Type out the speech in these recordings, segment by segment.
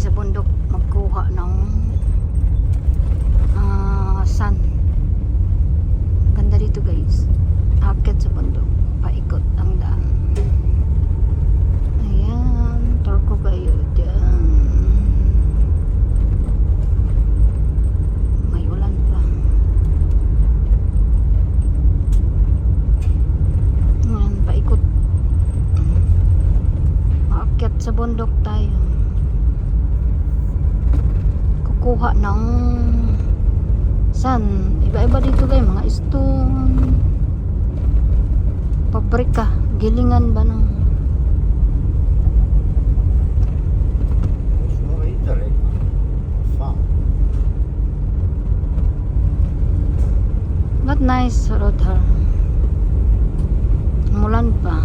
sa bundok magkuha ng sun. Ganda dito guys, akit sa bundok, paikot ang daan. Ayan, tour ko kayo dyan. May ulan pa. Ayan, paikot. Akit sa bundok tayo, kukuha ng sun. Iba-iba dito guys, mga stone, pabrika, gilingan ba ng not nice road her. Mulan pa.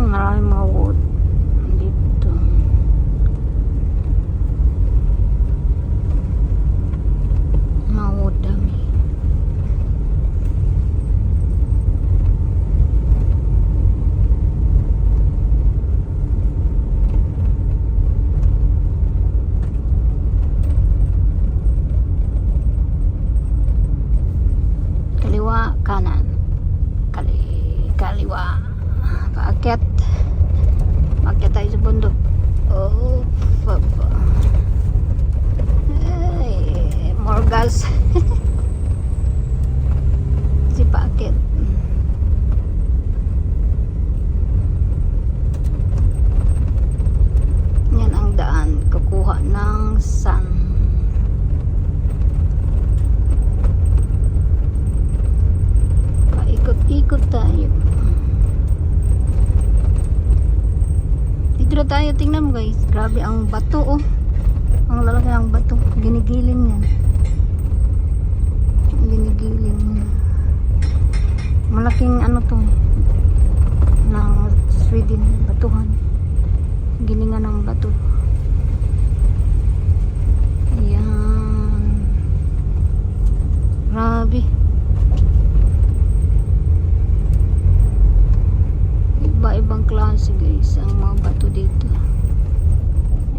Maraming mga wood dito. Mga wood dami. Kaliwa, kanan. Kaliwa. Paakyat. Paakyat tayo sa bundok. Oh, papa. Hey, more gas. Si paakyat. Yan ang daan. Kukuha ng sun. Paikot-ikot tayo. Dito tayo, tingnan mo guys, grabe ang bato oh. Ang lalaki ang bato, ginigiling yan. Ginigiling. Malaking ano to, ng Sweden, batuhan. Gilingan ng bato. Ayan. Grabe. Iba-ibang klase guys ang mga bato dito.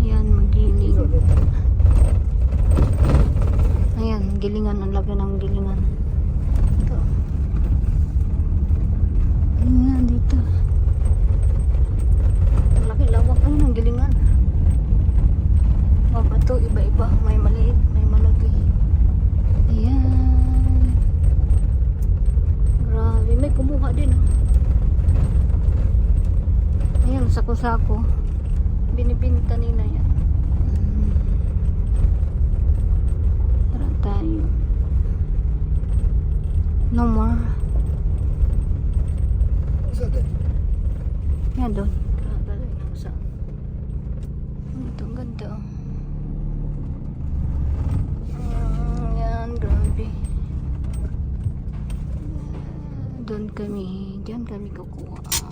Ayan, magiling. Ayan, gilingan, ang laki ng gilingan. Ito. Ayan, dito. Ang laki lawak ang ng gilingan. Mga bato, iba-iba. May maliit, may malaki. Ayan. Grabe, may kumuha din oh. Ayan, sako-sako. Binibinta nila yan. Tara tayo. No more. Yan doon. Kagano'n lang sa. Ito, ang ganda. Yan, grabe. Doon kami. Diyan kami kukuha.